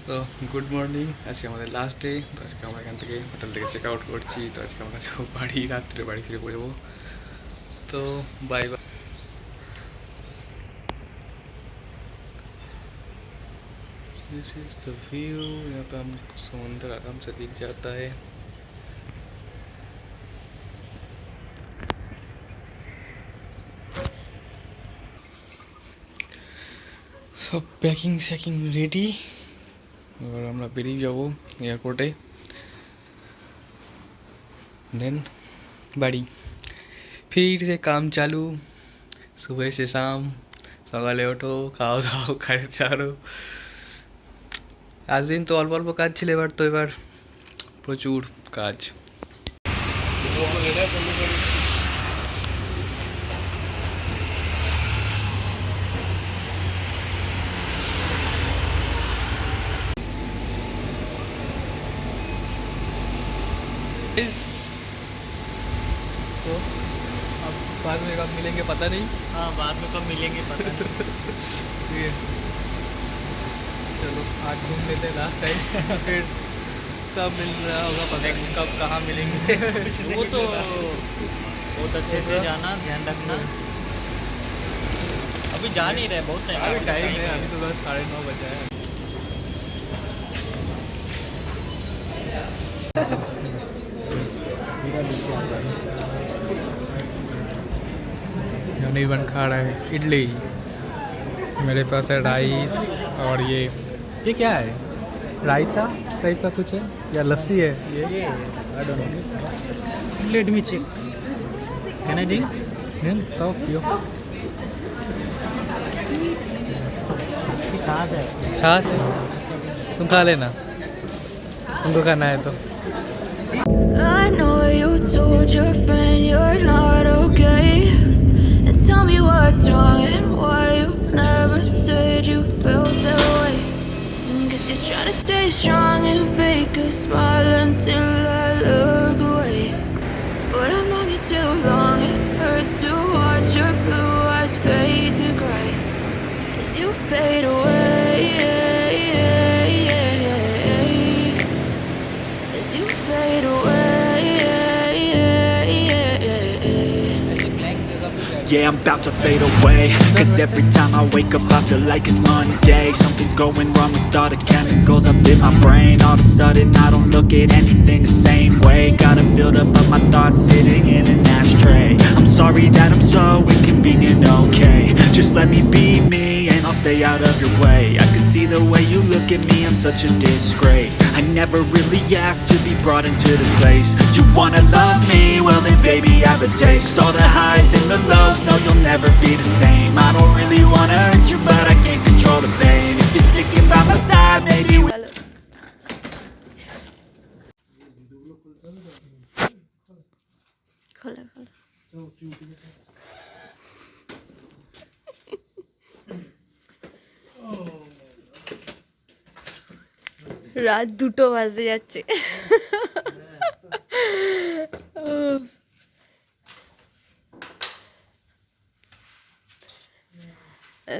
তো good morning, আজকে আমাদের লাস্ট ডে। তো আজকে আমরা এখান থেকে হোটেল থেকে চেক আউট করছি। তো আজকে আমরা যাবো বাড়ি, রাত্রে বাড়ি ফিরে পড়বো। তো bye bye. This is the view. यहाँ पे हम समुंदर आराम से दिख जाता है। सब पैकिंग शैकिंग रेडी और আমরা বেরিয়ে যাবো এয়ারপোর্টে, देन বাড়ি। फिर से काम चालू, सुबह से शाम। সকালে ওঠো, খাওয়া দাও, খাই ছাড়ো। আজ দিন তো অল্প অল্প কাজ ছিল, এবার প্রচুর কাজ। तो अब बाद में कब मिलेंगे पता नहीं। हाँ, बाद में कब मिलेंगे पता नहीं। ठीक है, चलो आज घूम लेते हैं लास्ट टाइम। फिर कब मिल रहा होगा पता नेक्स्ट नहीं। कब कहाँ मिलेंगे वो तो बहुत अच्छे से जाना, ध्यान रखना। अभी जा नहीं रहे, बहुत अभी टाइम है, है। अभी तो बस 9:30 बजा है। यूनिवन खा रहा है इडली, मेरे पास है राइस और ये क्या है? रायता टाइप का कुछ है या लस्सी है ये? I don't know. Let me check. Can I drink? खाओ पियो। छाछ है। छाछ है, तुम खा लेना, तुमको खाना है तो। I know you told your friend you're not okay, and tell me what's wrong and why you never said you felt that way. Guess you're trying to stay strong and fake a smile until I look away. But I've known you too long, it hurts to watch your blue eyes fade to gray as you fade away. As you fade away. Yeah, I'm about to fade away. Cause every time I wake up I feel like it's Monday. Something's going wrong with all the chemicals up in my brain. All of a sudden I don't look at anything the same way. Gotta build up of my thoughts sitting in an ashtray. I'm sorry that I'm so inconvenient, okay. Just let me be me and I'll stay out of your way. I can see the way you look at me, I'm such a disgrace. I never really asked to be brought into this place. You wanna love me? Well then baby have a taste. All the highs and the lows, no you'll never be the same. I don't really wanna hurt you but I can't control the pain. If you're sticking by my side maybe খোলা খোলা। রাত 2টো বাজতে যাচ্ছে।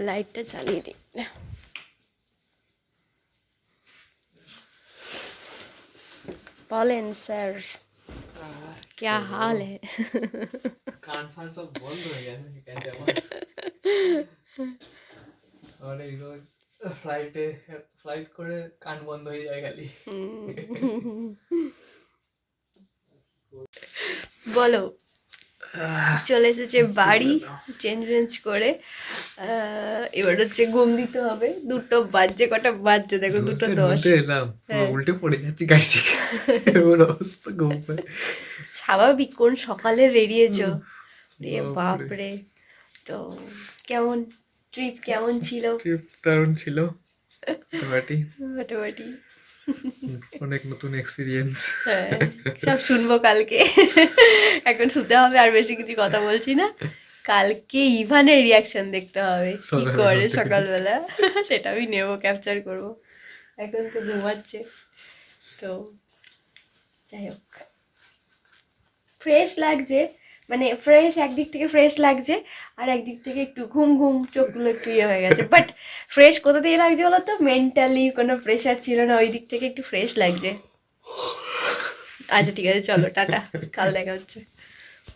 লাইটটা চালিয়ে দিই। बोलें sir, क्या हाल है? कान फान सब बंद हो गया है कैसे और এই রোজ ফ্লাইট করে কান বন্ধ হয়ে যায় খালি। বলো, চলে এসেছে বাড়ি চেঞ্জ করে। এবার হচ্ছে ঘুম দিতে হবে। 2টো বাজছে, কটা বাজছে দেখো? 2:10। এলাম উল্টে পড়ে যাচ্ছি গাড়ি থেকে, এমন অবস্থা ঘুম পায়। স্বাভাবিক, কোন সকালে বেরিয়েছো রে বাপরে। তো কেমন ট্রিপ, কেমন ছিল? ট্রিপ দারুণ ছিল মোটামুটি। অনেক নতুন এক্সপিরিয়েন্স। হ্যাঁ, সব শুনবো কালকে। এখন শুনতে হবে, আর বেশি কিছু কথা বলছি না। কালকে ইভানের রিয়াকশন দেখতে হবে, কি করে সকালবেলা, সেটা আমি নেবো, ক্যাপচার করবো। এখন তো ঘুমাচ্ছে, তো যাই হোক, ফ্রেশ লাগছে। মানে ফ্রেশ, একদিক থেকে ফ্রেশ লাগছে আর একদিক থেকে একটু ঘুম ঘুম, চোখগুলো একটু ইয়ে হয়ে গেছে। বাট ফ্রেশ কোথা থেকে লাগছে বলো তো, মেন্টালি কোনো প্রেশার ছিল না, ওই দিক থেকে একটু ফ্রেশ লাগছে। আচ্ছা ঠিক আছে, চলো টাটা, কাল দেখা হচ্ছে।